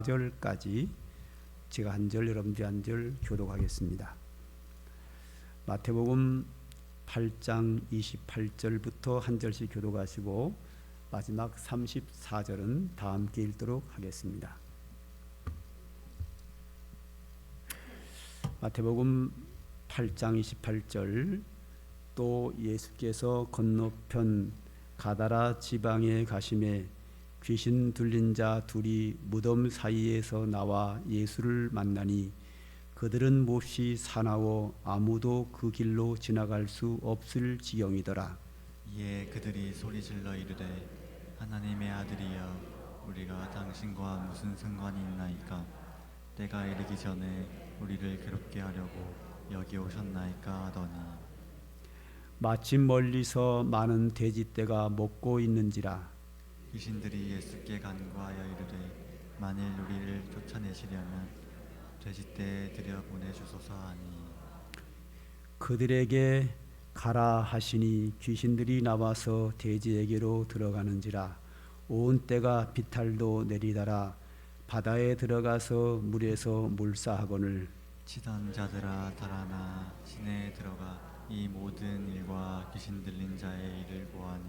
절까지 제가 한 절, 여러분들이 한 절 교독하겠습니다. 마태복음 8장 28절부터 한 절씩 교독하시고 마지막 34절은 다 함께 읽도록 하겠습니다. 마태복음 8장 28절. 또 예수께서 건너편 가다라 지방에 가심에 귀신 들린 자 둘이 무덤 사이에서 나와 예수를 만나니 그들은 몹시 사나워 아무도 그 길로 지나갈 수 없을 지경이더라. 이에 그들이 소리질러 이르되 하나님의 아들이여 우리가 당신과 무슨 상관이 있나이까? 때가 이르기 전에 우리를 괴롭게 하려고 여기 오셨나이까 하더니 마침 멀리서 많은 돼지떼가 먹고 있는지라. 귀신들이 예수께 간구하여 이르되 만일 우리를 쫓아내시려면 돼지떼에 들여보내주소서 하니 그들에게 가라 하시니 귀신들이 나와서 돼지에게로 들어가는지라. 온 떼가 비탈도 내리다라 바다에 들어가서 물에서 물사하거늘 치던 자들아 달아나 시내에 들어가 이 모든 일과 귀신 들린 자의 일을 보아니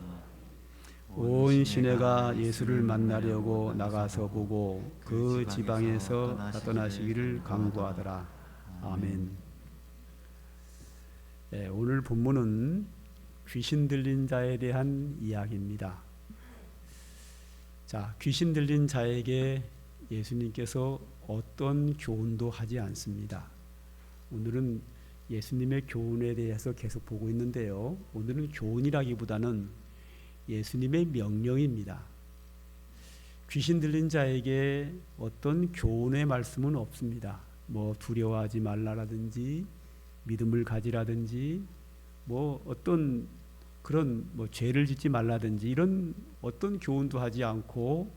온 시내가 예수를 만나려고 나가서 보고 그 지방에서 떠나시기를 간구하더라. 아멘. 네, 오늘 본문은 귀신 들린 자에 대한 이야기입니다. 자, 귀신 들린 자에게 예수님께서 어떤 교훈도 하지 않습니다. 오늘은 예수님의 교훈에 대해서 계속 보고 있는데요. 오늘은 교훈이라기보다는 예수님의 명령입니다. 귀신 들린 자에게 어떤 교훈의 말씀은 없습니다. 뭐 두려워하지 말라라든지 믿음을 가지라든지 뭐 어떤 그런 뭐 죄를 짓지 말라든지 이런 어떤 교훈도 하지 않고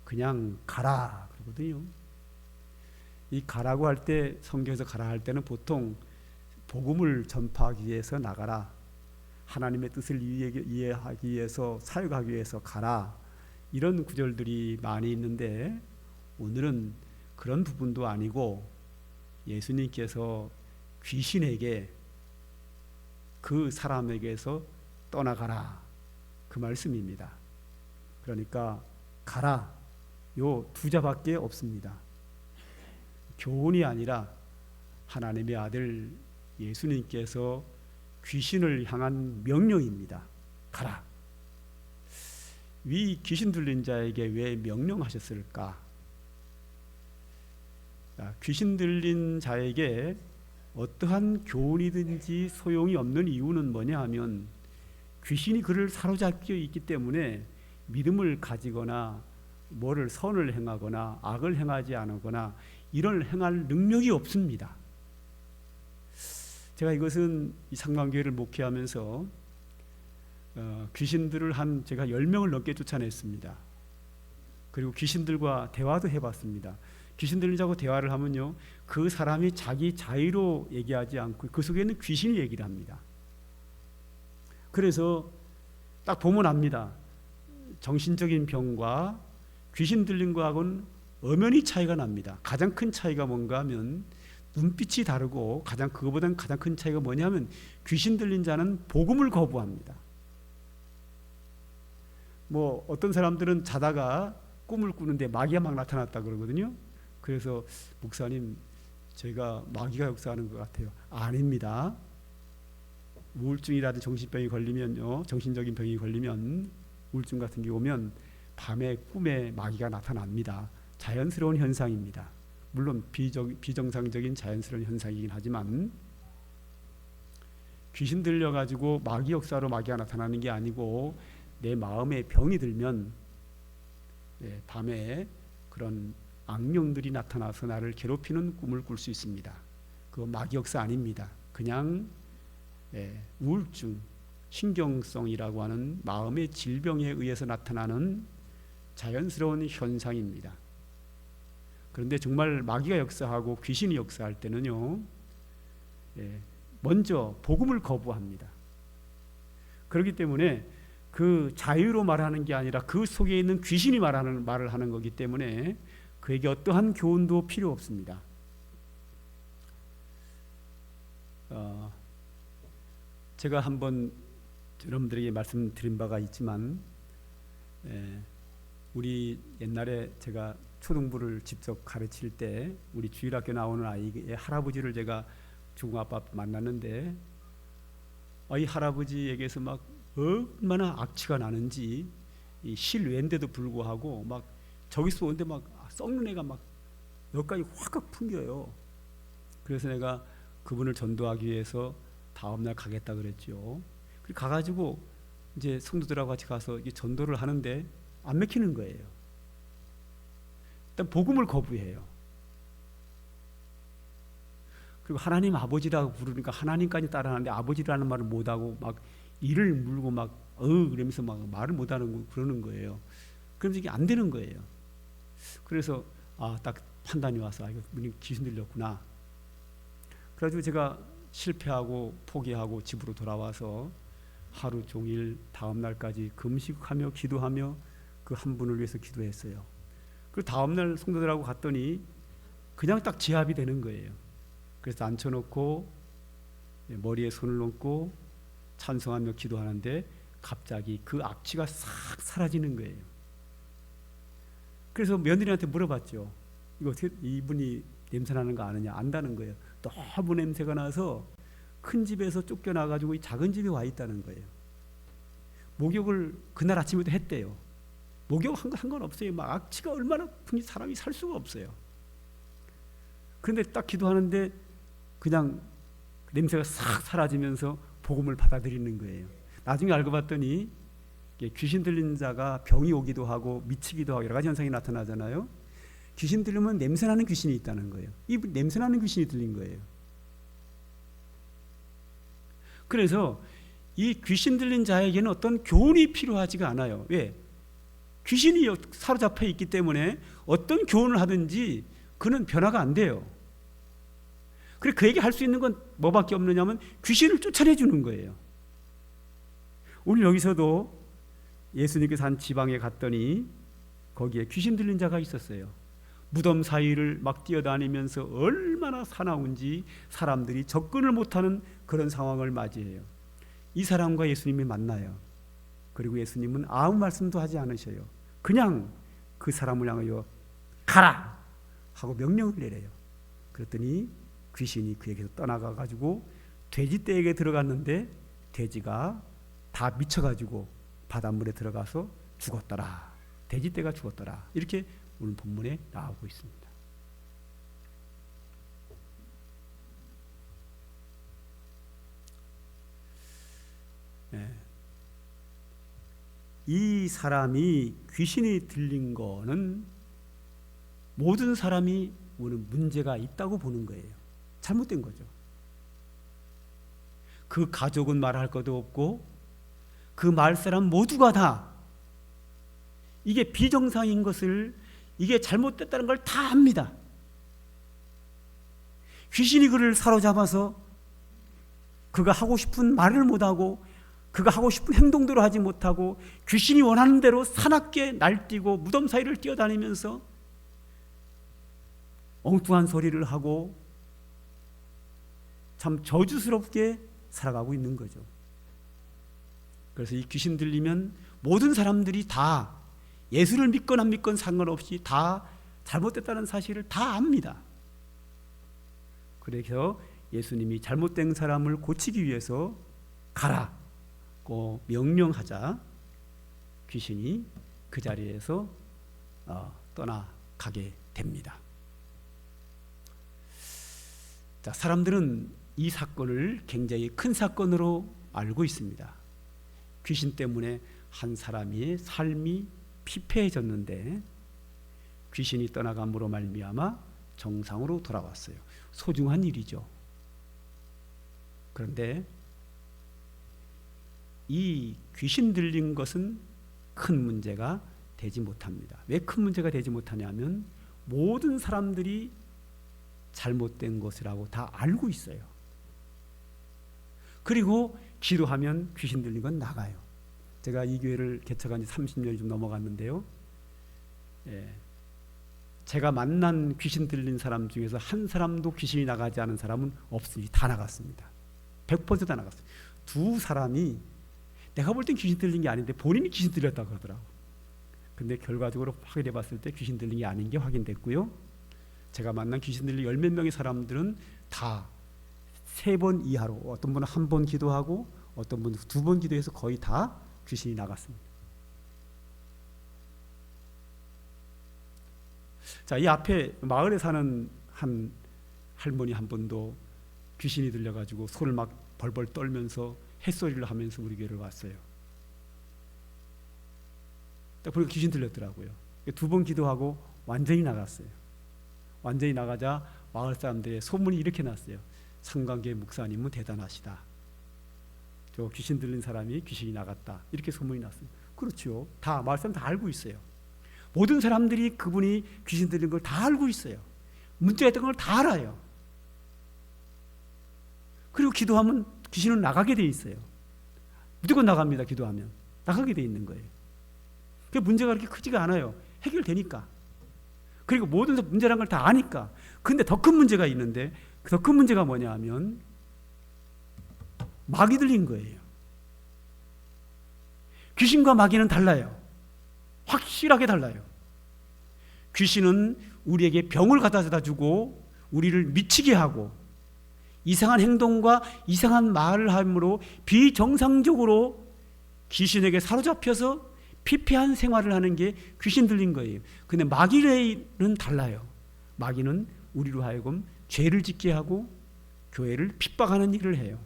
그냥 가라 그러거든요. 이 가라고 할 때 성경에서 가라 할 때는 보통 복음을 전파하기 위해서 나가라, 하나님의 뜻을 이해하기 위해서 사역하기 위해서 가라, 이런 구절들이 많이 있는데 오늘은 그런 부분도 아니고 예수님께서 귀신에게 그 사람에게서 떠나가라 그 말씀입니다. 그러니까 가라 요 두 자밖에 없습니다. 교훈이 아니라 하나님의 아들 예수님께서 귀신을 향한 명령입니다. 가라. 이 귀신 들린 자에게 왜 명령하셨을까? 귀신 들린 자에게 어떠한 교훈이든지 소용이 없는 이유는 뭐냐 하면 귀신이 그를 사로잡혀 있기 때문에 믿음을 가지거나 뭐를 선을 행하거나 악을 행하지 않거나 이를 행할 능력이 없습니다. 제가 이것은 이 상관교회를 목회하면서 귀신들을 제가 10명을 넘게 쫓아냈습니다. 그리고 귀신들과 대화도 해봤습니다. 귀신들하고 대화를 하면요, 그 사람이 자기 자의로 얘기하지 않고 그 속에는 귀신이 얘기를 합니다. 그래서 딱 보면 압니다. 정신적인 병과 귀신 들린 거하고는 엄연히 차이가 납니다. 가장 큰 차이가 뭔가 하면 눈빛이 다르고 그거보다는 가장 큰 차이가 뭐냐면 귀신 들린 자는 복음을 거부합니다. 뭐 어떤 사람들은 자다가 꿈을 꾸는데 마귀가 막 나타났다 그러거든요. 그래서 목사님 제가 마귀가 역사하는 것 같아요. 아닙니다. 우울증이라든 정신병이 걸리면요, 정신적인 병이 걸리면 우울증 같은 게 오면 밤에 꿈에 마귀가 나타납니다. 자연스러운 현상입니다. 물론 비정상적인 자연스러운 현상이긴 하지만 귀신 들려가지고 마귀 역사로 마귀가 나타나는 게 아니고 내 마음에 병이 들면 밤에 그런 악령들이 나타나서 나를 괴롭히는 꿈을 꿀 수 있습니다. 그거 마귀 역사 아닙니다. 그냥 우울증, 신경성이라고 하는 마음의 질병에 의해서 나타나는 자연스러운 현상입니다. 그런데 정말 마귀가 역사하고 귀신이 역사할 때는요, 먼저 복음을 거부합니다. 그렇기 때문에 그 자유로 말하는 게 아니라 그 속에 있는 귀신이 말을 하는 거기 때문에 그 그에게 어떠한 교훈도 필요 없습니다. 제가 한번 여러분들에게 말씀드린 바가 있지만, 우리 옛날에 제가 초등부를 직접 가르칠 때 우리 주일학교 나오는 아이의 할아버지를 제가 중학교 앞 만났는데, 이 할아버지에게서 막 얼마나 악취가 나는지, 이 실외인데도 불구하고 막 저기서 오는데 막 썩는 애가 막 여기까지 확 풍겨요. 그래서 내가 그분을 전도하기 위해서 다음날 가겠다 그랬죠. 가가지고 이제 성도들하고 같이 가서 이게 전도를 하는데 안 맥히는 거예요. 일단 복음을 거부해요. 그리고 하나님 아버지라고 부르니까 하나님까지 따라하는데 아버지라는 말을 못하고 막 이를 물고 막 그러면서 막 말을 못하는 그러는 거예요. 그러면서 이게 안 되는 거예요. 그래서 딱 판단이 와서 이거 귀신 들렸구나. 그래가지고 제가 실패하고 포기하고 집으로 돌아와서 하루 종일 다음 날까지 금식하며 기도하며 그 한 분을 위해서 기도했어요. 그리고 다음 날 성도들하고 갔더니 그냥 딱 제압이 되는 거예요. 그래서 앉혀놓고 머리에 손을 얹고 찬송하며 기도하는데 갑자기 그 악취가 싹 사라지는 거예요. 그래서 며느리한테 물어봤죠. 이거 어떻게 이분이 냄새나는 거 아느냐? 안다는 거예요. 너무 냄새가 나서 큰 집에서 쫓겨나가지고 이 작은 집에 와 있다는 거예요. 목욕을 그날 아침에도 했대요. 목욕한 거 상관없어요. 막 악취가 얼마나 풍기 사람이 살 수가 없어요. 그런데 딱 기도하는데 그냥 냄새가 싹 사라지면서 복음을 받아들이는 거예요. 나중에 알고 봤더니 귀신 들린 자가 병이 오기도 하고 미치기도 하고 여러 가지 현상이 나타나잖아요. 귀신 들리면 냄새나는 귀신이 있다는 거예요. 이 냄새나는 귀신이 들린 거예요. 그래서 이 귀신 들린 자에게는 어떤 교훈이 필요하지가 않아요. 왜? 귀신이 사로잡혀 있기 때문에 어떤 교훈을 하든지 그는 변화가 안 돼요. 그래 그에게 할 수 있는 건 뭐밖에 없느냐면 귀신을 쫓아내주는 거예요. 오늘 여기서도 예수님께서 한 지방에 갔더니 거기에 귀신 들린 자가 있었어요. 무덤 사이를 막 뛰어다니면서 얼마나 사나운지 사람들이 접근을 못하는 그런 상황을 맞이해요. 이 사람과 예수님이 만나요. 그리고 예수님은 아무 말씀도 하지 않으셔요. 그냥 그 사람을 향하여 가라 하고 명령을 내려요. 그랬더니 귀신이 그에게서 떠나가가지고 돼지떼에게 들어갔는데 돼지가 다 미쳐가지고 바닷물에 들어가서 죽었더라. 돼지떼가 죽었더라. 이렇게 오늘 본문에 나오고 있습니다. 네. 이 사람이 귀신이 들린 거는 모든 사람이 오늘 문제가 있다고 보는 거예요. 잘못된 거죠. 그 가족은 말할 것도 없고 그 마을 사람 모두가 다 이게 비정상인 것을 이게 잘못됐다는 걸 다 압니다. 귀신이 그를 사로잡아서 그가 하고 싶은 말을 못하고 그가 하고 싶은 행동대로 하지 못하고 귀신이 원하는 대로 사납게 날뛰고 무덤 사이를 뛰어다니면서 엉뚱한 소리를 하고 참 저주스럽게 살아가고 있는 거죠. 그래서 이 귀신 들리면 모든 사람들이 다 예수를 믿건 안 믿건 상관없이 다 잘못됐다는 사실을 다 압니다. 그래서 예수님이 잘못된 사람을 고치기 위해서 가라고 명령하자 귀신이 그 자리에서 떠나가게 됩니다. 자, 사람들은 이 사건을 굉장히 큰 사건으로 알고 있습니다. 귀신 때문에 한 사람의 삶이 피폐해졌는데 귀신이 떠나감으로 말미암아 정상으로 돌아왔어요. 소중한 일이죠. 그런데 이 귀신 들린 것은 큰 문제가 되지 못합니다. 왜 큰 문제가 되지 못하냐면 모든 사람들이 잘못된 것이라고 다 알고 있어요. 그리고 기도하면 귀신 들린 건 나가요. 제가 이 교회를 개척한 지 30년이 좀 넘어갔는데요. 제가 만난 귀신 들린 사람 중에서 한 사람도 귀신이 나가지 않은 사람은 없습니다. 다 나갔습니다. 100%다 나갔어요. 두 사람이 내가 볼 땐 귀신 들린 게 아닌데 본인이 귀신 들렸다고 그러더라고. 근데 결과적으로 확인해 봤을 때 귀신 들린 게 아닌 게 확인됐고요. 제가 만난 귀신 들린 10몇 명의 사람들은 다 3번 이하로, 어떤 분은 1번 기도하고 어떤 분은 2번 기도해서 거의 다 귀신이 나갔습니다. 자, 이 앞에 마을에 사는 한 할머니 한 분도 귀신이 들려가지고 손을 막 벌벌 떨면서 햇소리를 하면서 우리 교회를 왔어요. 딱 보니까 귀신 들렸더라고요. 2번 기도하고 완전히 나갔어요. 완전히 나가자 마을 사람들의 소문이 이렇게 났어요. 상관계 목사님은 대단하시다. 저 귀신 들린 사람이 귀신이 나갔다. 이렇게 소문이 났습니다. 그렇죠. 다 마을 사람 다 알고 있어요. 모든 사람들이 그분이 귀신 들린 걸 다 알고 있어요. 문제했던 걸 다 알아요. 그리고 기도하면 귀신은 나가게 돼 있어요. 무조건 나갑니다. 기도하면 나가게 돼 있는 거예요. 그 문제가 그렇게 크지가 않아요. 해결되니까. 그리고 모든 문제란 걸 다 아니까. 근데 더 큰 문제가 있는데 그 더 큰 문제가 뭐냐 하면 마귀 들린 거예요. 귀신과 마귀는 달라요. 확실하게 달라요. 귀신은 우리에게 병을 갖다 주고 우리를 미치게 하고 이상한 행동과 이상한 말을 함으로 비정상적으로 귀신에게 사로잡혀서 피폐한 생활을 하는 게 귀신 들린 거예요. 근데 마귀는 달라요. 마귀는 우리로 하여금 죄를 짓게 하고 교회를 핍박하는 일을 해요.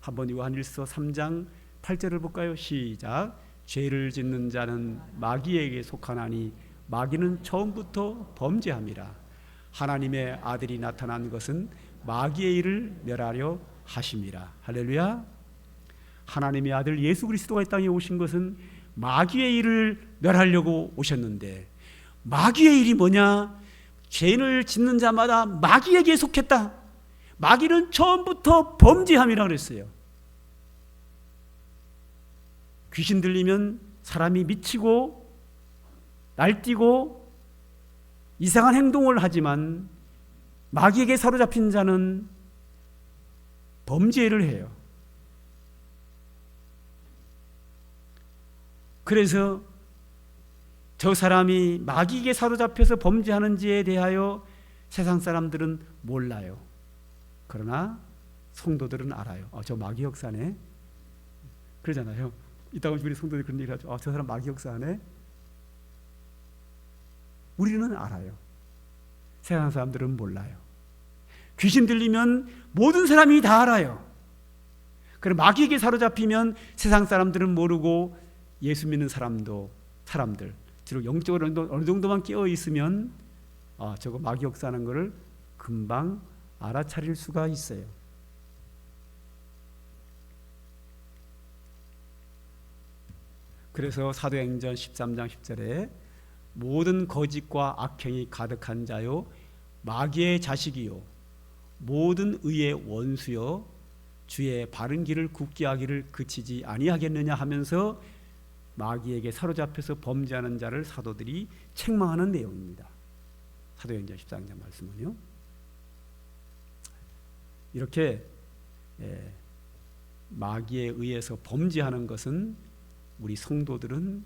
한번 요한일서 3장 8절을 볼까요? 시작. 죄를 짓는 자는 마귀에게 속하나니 마귀는 처음부터 범죄함이라. 하나님의 아들이 나타난 것은 마귀의 일을 멸하려 하심이라. 할렐루야. 하나님의 아들 예수 그리스도가 이 땅에 오신 것은 마귀의 일을 멸하려고 오셨는데 마귀의 일이 뭐냐? 죄를 짓는 자마다 마귀에게 속했다. 마귀는 처음부터 범죄함이라 그랬어요. 귀신 들리면 사람이 미치고 날뛰고 이상한 행동을 하지만 마귀에게 사로잡힌 자는 범죄를 해요. 그래서 저 사람이 마귀에게 사로잡혀서 범죄하는지에 대하여 세상 사람들은 몰라요. 그러나 성도들은 알아요. 저 마귀 역사네. 그러잖아요. 이따가 우리 성도들이 그런 얘기를 하죠. 저 사람 마귀 역사네. 우리는 알아요. 세상 사람들은 몰라요. 귀신 들리면 모든 사람이 다 알아요. 그럼 마귀에게 사로잡히면 세상 사람들은 모르고 예수 믿는 사람들 주로 영적으로 어느 정도만 깨어 있으면 저거 마귀 역사하는 것을 금방 알아차릴 수가 있어요. 그래서 사도행전 13장 10절에 모든 거짓과 악행이 가득한 자요 마귀의 자식이요 모든 의의 원수요 주의 바른 길을 굳게 하기를 그치지 아니하겠느냐 하면서 마귀에게 사로잡혀서 범죄하는 자를 사도들이 책망하는 내용입니다. 사도행전 13장 말씀은요. 이렇게 마귀에 의해서 범죄하는 것은 우리 성도들은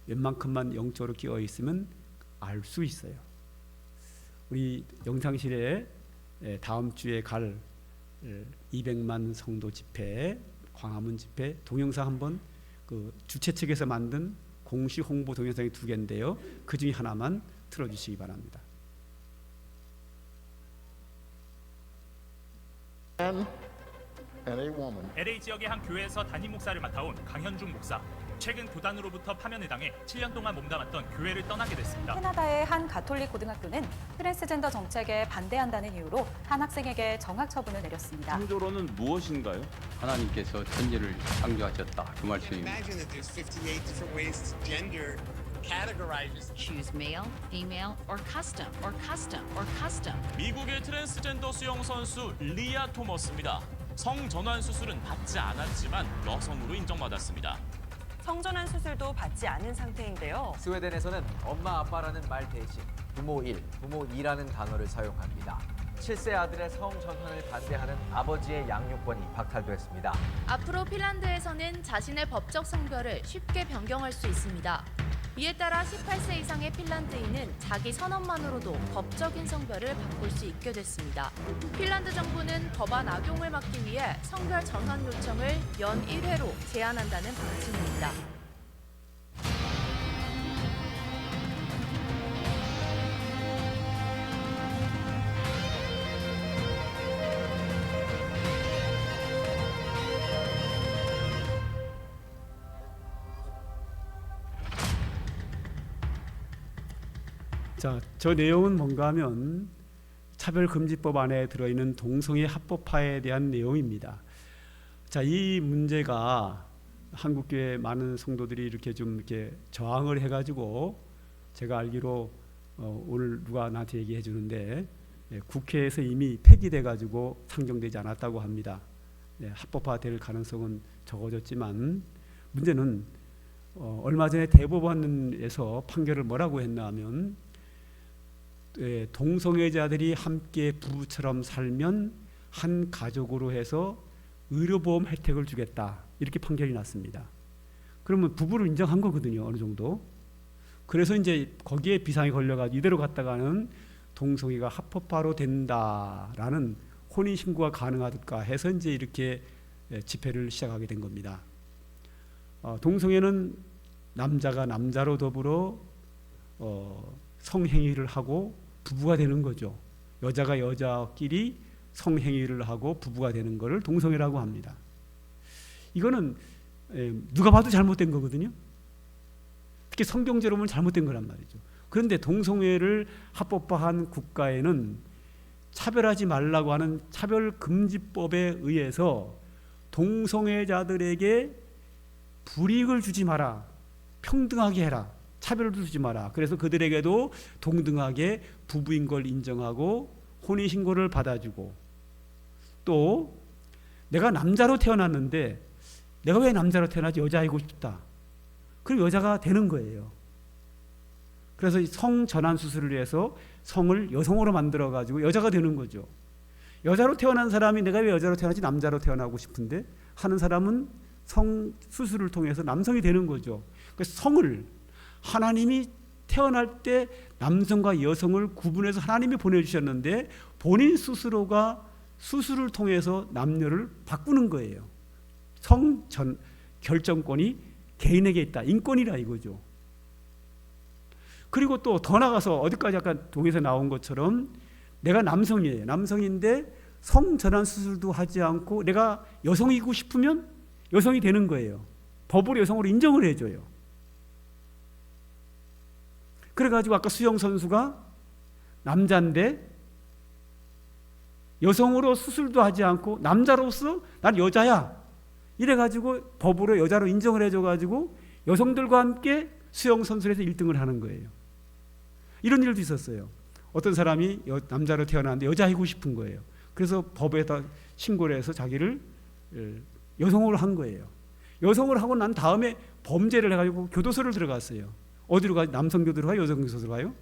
웬만큼만 영적으로 끼어 있으면 알 수 있어요. 우리 영상실에 다음 주에 갈 200만 성도 집회, 광화문 집회 동영상 한번 그 주최 측에서 만든 공식 홍보 동영상이 2개인데요. 그 중에 하나만 틀어주시기 바랍니다. LA 지역의 한 교회에서 담임 목사를 맡아온 강현중 목사. 최근 교단으로부터 파면을 당해 7년 동안 몸담았던 교회를 떠나게 됐습니다. 캐나다의 한 가톨릭 고등학교는 트랜스젠더 정책에 반대한다는 이유로 한 학생에게 정학 처분을 내렸습니다. 창조론은 무엇인가요? 하나님께서 천지를 창조하셨다 그 말씀입니다. Imagine that there's 58 different ways to gender categorize. Choose male, female, or custom, or custom, or custom. 미국의 트랜스젠더 수영 선수 리아 토머스입니다. 성전환 수술은 받지 않았지만 여성으로 인정받았습니다. 성전환 수술도 받지 않은 상태인데요. 스웨덴에서는 엄마 아빠라는 말 대신 부모 1, 부모 2라는 단어를 사용합니다. 7세 아들의 성전환을 반대하는 아버지의 양육권이 박탈됐습니다. 앞으로 핀란드에서는 자신의 법적 성별을 쉽게 변경할 수 있습니다. 이에 따라 18세 이상의 핀란드인은 자기 선언만으로도 법적인 성별을 바꿀 수 있게 됐습니다. 핀란드 정부는 법안 악용을 막기 위해 성별 전환 요청을 연 1회로 제한한다는 방침입니다. 자, 저 내용은 뭔가 하면 차별금지법 안에 들어있는 동성애 합법화에 대한 내용입니다. 자, 이 문제가 한국교회 많은 성도들이 이렇게 좀 이렇게 저항을 해가지고 제가 알기로 오늘 누가 나한테 얘기해 주는데 국회에서 이미 폐기돼가지고 상정되지 않았다고 합니다. 합법화될 가능성은 적어졌지만 문제는 얼마 전에 대법원에서 판결을 뭐라고 했나 하면 동성애자들이 함께 부부처럼 살면 한 가족으로 해서 의료보험 혜택을 주겠다 이렇게 판결이 났습니다. 그러면 부부를 인정한 거거든요, 어느 정도. 그래서 이제 거기에 비상이 걸려가지고 이대로 갔다가는 동성애가 합법화로 된다라는 혼인 신고가 가능할까 해서 이제 이렇게 집회를 시작하게 된 겁니다. 동성애는 남자가 남자로 더불어 성행위를 하고 부부가 되는 거죠. 여자가 여자끼리 성행위를 하고 부부가 되는 것을 동성애라고 합니다. 이거는 누가 봐도 잘못된 거거든요. 특히 성경적으로 보면 잘못된 거란 말이죠. 그런데 동성애를 합법화한 국가에는 차별하지 말라고 하는 차별금지법에 의해서 동성애자들에게 불이익을 주지 마라, 평등하게 해라, 차별을 주지 마라. 그래서 그들에게도 동등하게 부부인 걸 인정하고 혼인신고를 받아주고, 또 내가 남자로 태어났는데 내가 왜 남자로 태어나지? 여자이고 싶다. 그럼 여자가 되는 거예요. 그래서 성전환 수술을 해서 성을 여성으로 만들어가지고 여자가 되는 거죠. 여자로 태어난 사람이 내가 왜 여자로 태어나지? 남자로 태어나고 싶은데 하는 사람은 성 수술을 통해서 남성이 되는 거죠. 그래서 성을 하나님이 태어날 때 남성과 여성을 구분해서 하나님이 보내주셨는데 본인 스스로가 수술을 통해서 남녀를 바꾸는 거예요. 성전 결정권이 개인에게 있다. 인권이라 이거죠. 그리고 또 더 나가서 어디까지 아까 동에서 나온 것처럼 내가 남성이에요. 남성인데 성전환 수술도 하지 않고 내가 여성이고 싶으면 여성이 되는 거예요. 법으로 여성으로 인정을 해줘요. 그래가지고 아까 수영 선수가 남자인데 여성으로 수술도 하지 않고 남자로서 난 여자야 이래가지고 법으로 여자로 인정을 해줘가지고 여성들과 함께 수영 선수에서 1등을 하는 거예요. 이런 일도 있었어요. 어떤 사람이 남자로 태어났는데 여자이고 싶은 거예요. 그래서 법에다 신고를 해서 자기를 여성으로 한 거예요. 여성을 하고 난 다음에 범죄를 해가지고 교도소를 들어갔어요. 어디로 가요? 남성 교도소로 가요? 여성 교도소로 가요?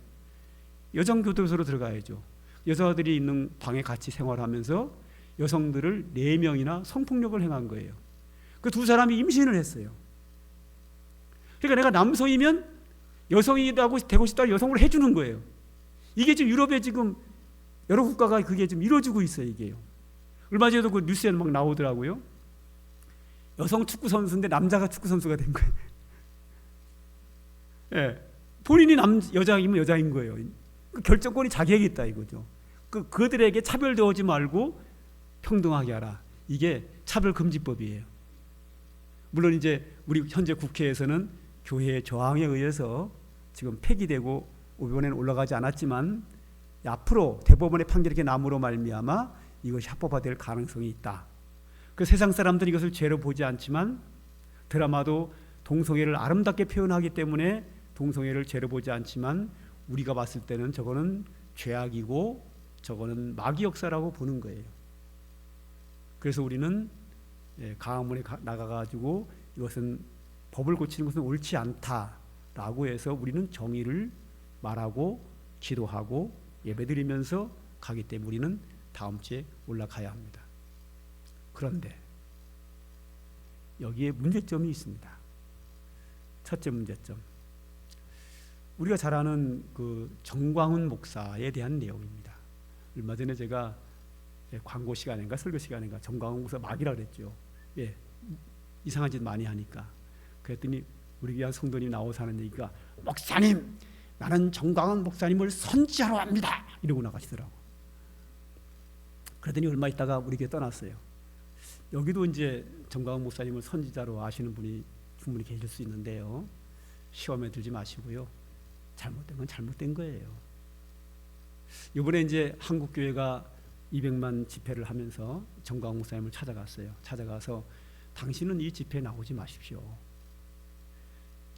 여성 교도소로 들어가야죠. 여자들이 있는 방에 같이 생활하면서 여성들을 4명이나 성폭력을 행한 거예요. 그 두 사람이 임신을 했어요. 그러니까 내가 남성이면 여성이라고 되고 싶다 여성으로 해주는 거예요. 이게 지금 유럽에 지금 여러 국가가 그게 좀 이루어지고 있어요. 이게요. 얼마 전에도 그 뉴스에 막 나오더라고요. 여성 축구 선수인데 남자가 축구 선수가 된 거예요. 예, 본인이 여자이면 여자인 거예요. 그 결정권이 자기에게 있다 이거죠. 그들에게 차별되지 말고 평등하게 하라. 이게 차별금지법이에요. 물론 이제 우리 현재 국회에서는 교회의 저항에 의해서 지금 폐기되고 이번에는 올라가지 않았지만 앞으로 대법원의 판결이 남으로 말미암아 이것이 합법화될 가능성이 있다. 그 세상 사람들이 이것을 죄로 보지 않지만 드라마도 동성애를 아름답게 표현하기 때문에 동성애를 죄로 보지 않지만 우리가 봤을 때는 저거는 죄악이고 저거는 마귀 역사라고 보는 거예요. 그래서 우리는 강화문에 나가가지고 이것은 법을 고치는 것은 옳지 않다라고 해서 우리는 정의를 말하고 기도하고 예배드리면서 가기 때문에 우리는 다음 주에 올라가야 합니다. 그런데 여기에 문제점이 있습니다. 첫째 문제점, 우리가 잘 아는 그 정광훈 목사에 대한 내용입니다. 얼마 전에 제가 광고 시간인가 설교 시간인가 정광훈 목사 막이라 그랬죠. 예, 이상한 짓 많이 하니까. 그랬더니 우리 귀한 성도님 나와서 하는 얘기가, 목사님, 나는 정광훈 목사님을 선지자로 합니다, 이러고 나가시더라고. 그러더니 얼마 있다가 우리 교회 떠났어요. 여기도 이제 정광훈 목사님을 선지자로 아시는 분이 충분히 계실 수 있는데요, 시험에 들지 마시고요. 잘못된 건 잘못된 거예요. 이번에 이제 한국교회가 200만 집회를 하면서 정광훈 목사님을 찾아갔어요. 찾아가서 당신은 이 집회에 나오지 마십시오.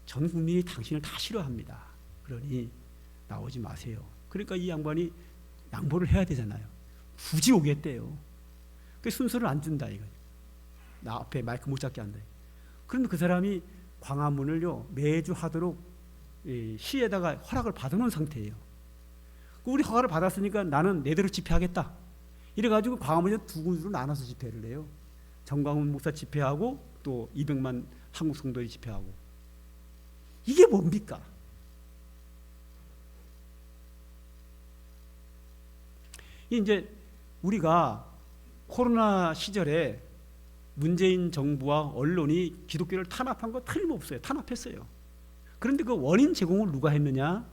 전 국민이 당신을 다 싫어합니다. 그러니 나오지 마세요. 그러니까 이 양반이 양보를 해야 되잖아요. 굳이 오겠대요. 그 순서를 안 준다 이거. 나 앞에 마이크 못 잡게 한다. 그러면 그 사람이 광화문을요 매주 하도록 시에다가 허락을 받아놓은 상태예요. 우리 허가를 받았으니까 나는 내대로 집회하겠다. 이래가지고 광화문에 두 군으로 나눠서 집회를 해요. 정광훈 목사 집회하고 또 200만 한국 성도의 집회하고. 이게 뭡니까? 이제 우리가 코로나 시절에 문재인 정부와 언론이 기독교를 탄압한 거 틀림없어요. 탄압했어요. 그런데 그 원인 제공을 누가 했느냐?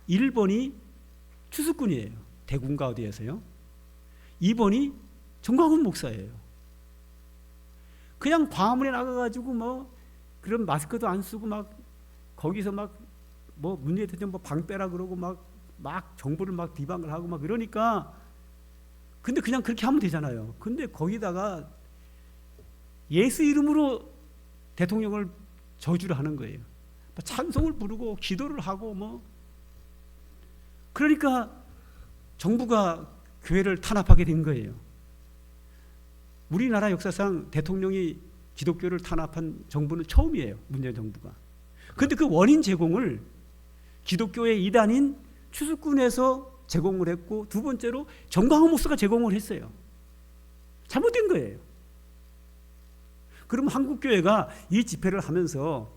1번이 추수꾼이에요. 대구인가 어디에서요. 2번이 정광훈 목사예요. 그냥 광화문에 나가가지고 뭐 그런 마스크도 안 쓰고 막 거기서 막 뭐 문재인 대통령 뭐 방 빼라 그러고 막 정부를 막 비방을 하고 막 그러니까, 근데 그냥 그렇게 하면 되잖아요. 근데 거기다가 예수 이름으로 대통령을 저주를 하는 거예요. 찬송을 부르고 기도를 하고 뭐. 그러니까 정부가 교회를 탄압하게 된 거예요. 우리나라 역사상 대통령이 기독교를 탄압한 정부는 처음이에요. 문재인 정부가. 그런데 그 원인 제공을 기독교의 이단인 추수꾼에서 제공을 했고, 두 번째로 정광훈 목사가 제공을 했어요. 잘못된 거예요. 그럼 한국교회가 이 집회를 하면서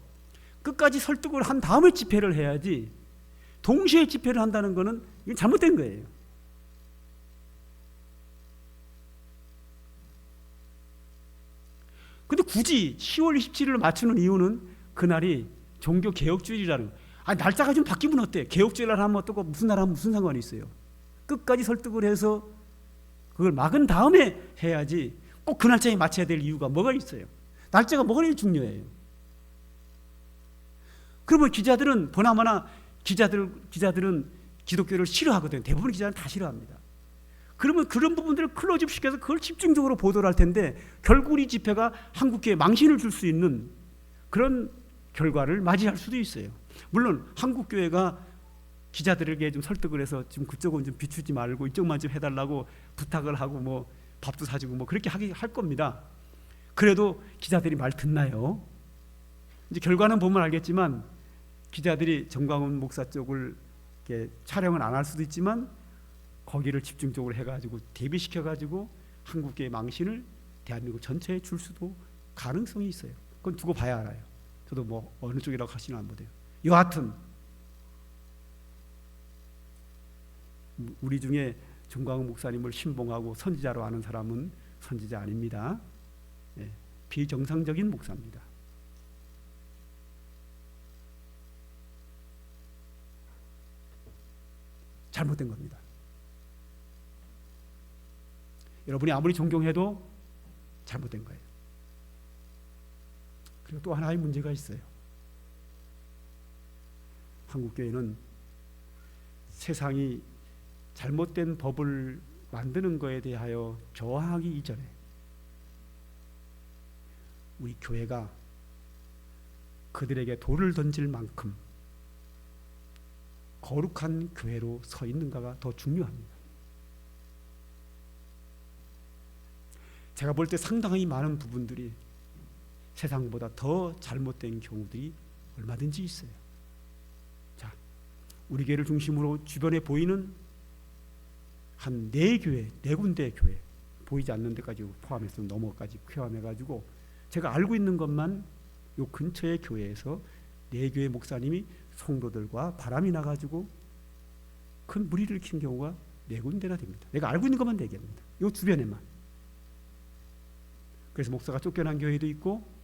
끝까지 설득을 한 다음에 집회를 해야지, 동시에 집회를 한다는 것은 이게 잘못된 거예요. 근데 굳이 10월 27일을 맞추는 이유는 그날이 종교개혁주일이라는 거예요. 날짜가 좀 바뀌면 어때? 개혁주일 날 하면 어떻고 무슨 날 하면 무슨 상관이 있어요? 끝까지 설득을 해서 그걸 막은 다음에 해야지 꼭 그 날짜에 맞춰야 될 이유가 뭐가 있어요? 날짜가 뭐가 중요해요? 그러면 기자들은 보나마나 기자들은 기독교를 싫어하거든요. 대부분 기자는 다 싫어합니다. 그러면 그런 부분들을 클로즈업 시켜서 그걸 집중적으로 보도를 할 텐데, 결국 이 집회가 한국교회에 망신을 줄 수 있는 그런 결과를 맞이할 수도 있어요. 물론 한국교회가 기자들에게 좀 설득을 해서 지금 그쪽은 좀 비추지 말고 이쪽만 좀 해달라고 부탁을 하고 뭐 밥도 사주고 뭐 그렇게 할 겁니다. 그래도 기자들이 말 듣나요? 이제 결과는 보면 알겠지만, 기자들이 정광훈 목사 쪽을 이렇게 촬영은 안 할 수도 있지만 거기를 집중적으로 해가지고 대비시켜가지고 한국교회 망신을 대한민국 전체에 줄 수도 가능성이 있어요. 그건 두고 봐야 알아요. 저도 뭐 어느 쪽이라고 하시는 안 보대요. 여하튼 우리 중에 정광훈 목사님을 신봉하고 선지자로 아는 사람은 선지자 아닙니다. 예, 비정상적인 목사입니다. 잘못된 겁니다. 여러분이 아무리 존경해도 잘못된 거예요. 그리고 또 하나의 문제가 있어요. 한국교회는 세상이 잘못된 법을 만드는 것에 대하여 저항하기 이전에 우리 교회가 그들에게 돌을 던질 만큼 거룩한 교회로 서 있는가가 더 중요합니다. 제가 볼 때 상당히 많은 부분들이 세상보다 더 잘못된 경우들이 얼마든지 있어요. 자, 우리 교회를 중심으로 주변에 보이는 한 4교회, 4군데 교회, 보이지 않는 데까지 포함해서 넘어까지 포함해가지고 제가 알고 있는 것만 요 근처의 교회에서 4교회 목사님이 성도들과 바람이 나가지고 큰 무리를 일으킨 경우가 4군데나 됩니다. 내가 알고 있는 것만 얘기합니다. 요 주변에만. 그래서 목사가 쫓겨난 교회도 있고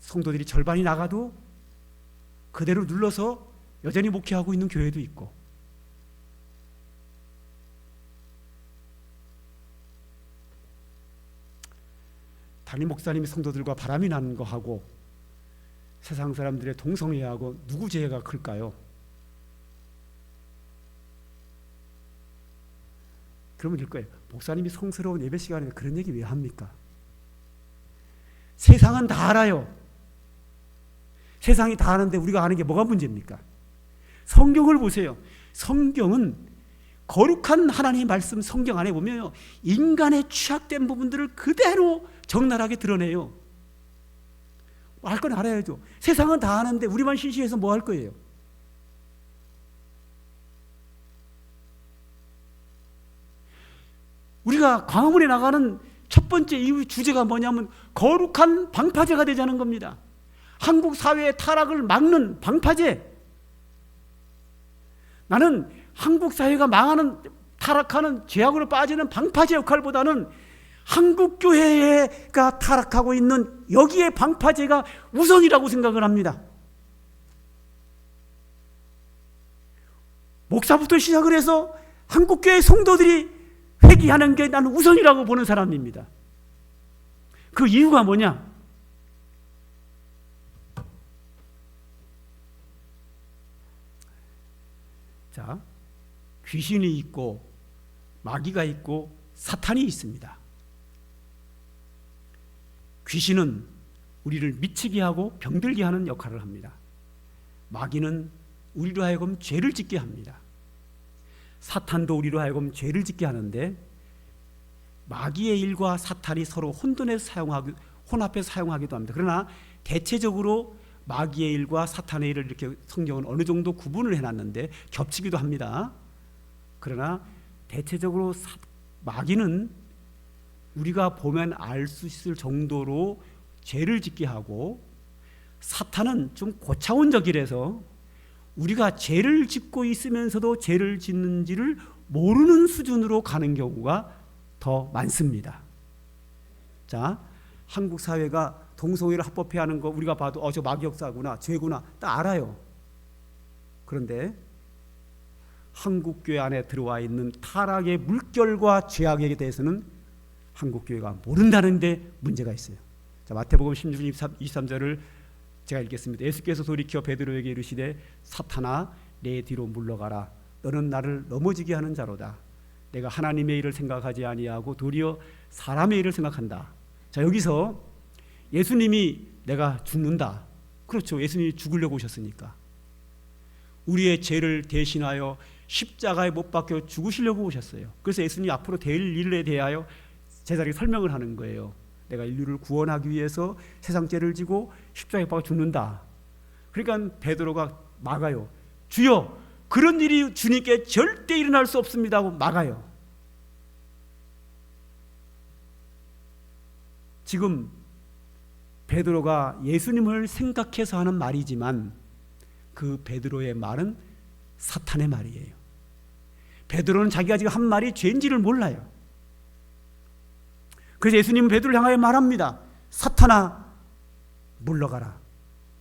성도들이 절반이 나가도 그대로 눌러서 여전히 목회하고 있는 교회도 있고, 담임 목사님이 성도들과 바람이 나는 거하고 세상 사람들의 동성애하고 누구 죄가 클까요? 그러면 될 거예요. 목사님이 성스러운 예배 시간에 그런 얘기 왜 합니까? 세상은 다 알아요. 세상이 다 아는데 우리가 아는 게 뭐가 문제입니까? 성경을 보세요. 성경은 거룩한 하나님의 말씀 성경 안에 보면 인간의 취약된 부분들을 그대로 적나라하게 드러내요. 알 건 알아야죠. 세상은 다 아는데 우리만 시시해서 뭐 할 거예요? 우리가 광화문에 나가는 첫 번째 이유 주제가 뭐냐면 거룩한 방파제가 되자는 겁니다. 한국 사회의 타락을 막는 방파제. 나는 한국 사회가 망하는, 타락하는, 죄악으로 빠지는 방파제 역할보다는 한국 교회가 타락하고 있는 여기에 방파제가 우선이라고 생각을 합니다. 목사부터 시작을 해서 한국 교회 성도들이 회개하는 게 나는 우선이라고 보는 사람입니다. 그 이유가 뭐냐? 자, 귀신이 있고 마귀가 있고 사탄이 있습니다. 귀신은 우리를 미치게 하고 병들게 하는 역할을 합니다. 마귀는 우리로 하여금 죄를 짓게 합니다. 사탄도 우리로 하여금 죄를 짓게 하는데 마귀의 일과 사탄이 서로 혼합해서 사용하기도 합니다. 그러나 대체적으로 마귀의 일과 사탄의 일을 이렇게 성경은 어느 정도 구분을 해놨는데 겹치기도 합니다. 그러나 대체적으로 마귀는 우리가 보면 알 수 있을 정도로 죄를 짓게 하고, 사탄은 좀 고차원적이라서 우리가 죄를 짓고 있으면서도 죄를 짓는지를 모르는 수준으로 가는 경우가 더 많습니다. 자, 한국 사회가 동성애를 합법해야 하는 거 우리가 봐도 저 마귀 역사구나, 죄구나 딱 알아요. 그런데 한국 교회 안에 들어와 있는 타락의 물결과 죄악에 대해서는 한국 교회가 모른다는 데 문제가 있어요. 자, 마태복음 16장 23절을 제가 읽겠습니다. 예수께서 돌이켜 베드로에게 이르시되 사탄아 내 뒤로 물러가라. 너는 나를 넘어지게 하는 자로다. 내가 하나님의 일을 생각하지 아니하고 도리어 사람의 일을 생각한다. 자, 여기서 예수님이 내가 죽는다. 그렇죠. 예수님이 죽으려고 오셨으니까. 우리의 죄를 대신하여 십자가에 못 박혀 죽으시려고 오셨어요. 그래서 예수님이 앞으로 될 일에 대하여 제자에게 설명을 하는 거예요. 내가 인류를 구원하기 위해서 세상 죄를 지고 십자가에 박혀 죽는다. 그러니까 베드로가 막아요. 주여, 그런 일이 주님께 절대 일어날 수 없습니다 하고 막아요. 지금 베드로가 예수님을 생각해서 하는 말이지만 그 베드로의 말은 사탄의 말이에요. 베드로는 자기가 지금 한 말이 죄인지를 몰라요. 그래서 예수님은 베드로를 향하여 말합니다. 사탄아 물러가라.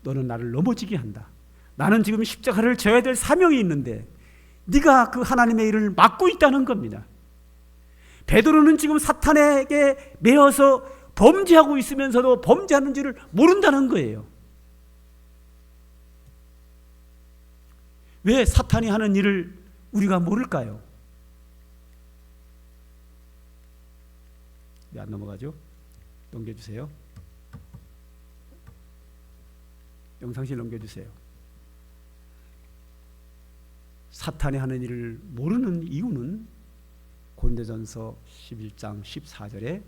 너는 나를 넘어지게 한다. 나는 지금 십자가를 져야 될 사명이 있는데 네가 그 하나님의 일을 막고 있다는 겁니다. 베드로는 지금 사탄에게 매어서 범죄하고 있으면서도 범죄하는지를 모른다는 거예요. 왜 사탄이 하는 일을 우리가 모를까요? 왜 안 넘어가죠? 넘겨주세요. 영상실 넘겨주세요. 사탄이 하는 일을 모르는 이유는 고린도전서 11장 14절에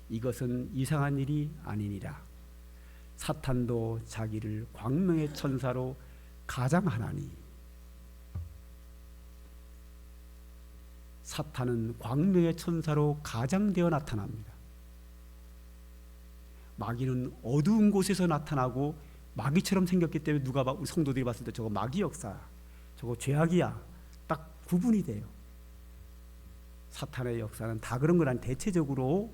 이것은 이상한 일이 아니니라. 사탄도 자기를 광명의 천사로 가장하나니. 사탄은 광명의 천사로 가장되어 나타납니다. 마귀는 어두운 곳에서 나타나고 마귀처럼 생겼기 때문에 누가 우리 성도들이 봤을 때 저거 마귀 역사, 저거 죄악이야, 딱 구분이 돼요. 사탄의 역사는 다 그런 건 아니, 대체적으로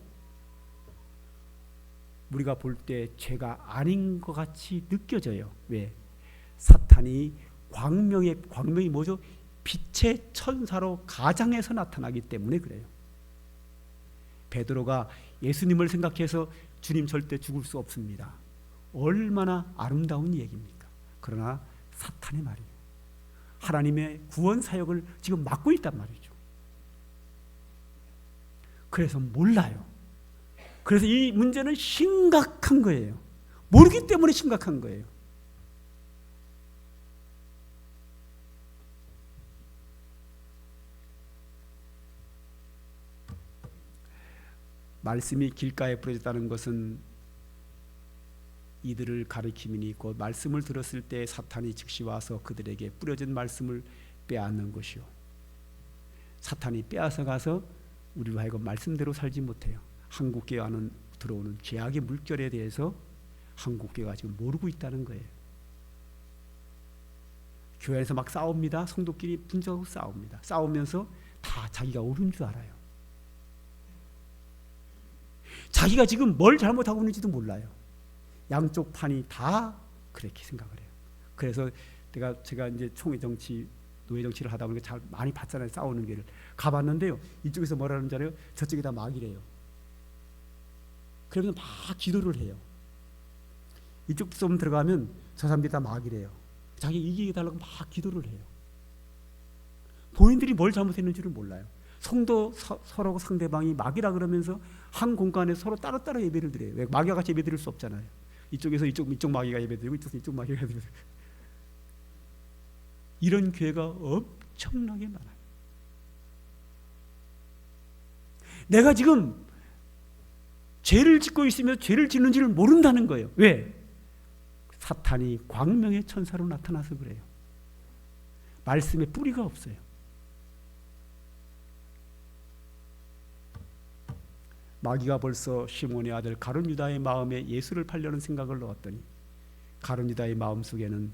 우리가 볼 때 죄가 아닌 것 같이 느껴져요. 왜? 사탄이 광명이 뭐죠? 빛의 천사로 가장해서 나타나기 때문에 그래요. 베드로가 예수님을 생각해서 주님 절대 죽을 수 없습니다. 얼마나 아름다운 얘기입니까? 그러나 사탄의 말이에요. 하나님의 구원 사역을 지금 막고 있단 말이죠. 그래서 몰라요. 그래서 이 문제는 심각한 거예요. 모르기 때문에 심각한 거예요. 말씀이 길가에 뿌려졌다는 것은 이들을 가리킴이니 곧 말씀을 들었을 때 사탄이 즉시 와서 그들에게 뿌려진 말씀을 빼앗는 것이요. 사탄이 빼앗아 가서 우리로 하여금 말씀대로 살지 못해요. 한국교회 안에 들어오는 죄악의 물결에 대해서 한국교회가 지금 모르고 있다는 거예요. 교회에서 막 싸웁니다. 성도끼리 분쟁하고 싸웁니다. 싸우면서 다 자기가 옳은 줄 알아요. 자기가 지금 뭘 잘못하고 있는지도 몰라요. 양쪽 판이 다 그렇게 생각을 해요. 그래서 제가 이제 총회 정치, 노예 정치를 하다 보니까 잘 많이 봤잖아요. 싸우는 게를 가봤는데요. 이쪽에서 뭐라는 줄 알아요? 저쪽이 다 마귀래요. 그러면서 막 기도를 해요. 이쪽 좀 들어가면 저 사람들이 다 마귀래요. 자기 이기게 달라고 막 기도를 해요. 본인들이 뭘 잘못했는지를 몰라요. 성도 서로 상대방이 마귀라 그러면서 한 공간에 서로 따로따로 예배를 드려요. 왜? 마귀와 같이 예배 드릴 수 없잖아요. 이쪽에서 이쪽 마귀가 예배 드리고 이쪽에서 이쪽 마귀가 예배 드리고. 이런 교회가 엄청나게 많아요. 내가 지금 죄를 짓고 있으며 죄를 짓는지를 모른다는 거예요. 왜? 사탄이 광명의 천사로 나타나서 그래요. 말씀에 뿌리가 없어요. 마귀가 벌써 시몬의 아들 가룟 유다의 마음에 예수를 팔려는 생각을 넣었더니 가룟 유다의 마음속에는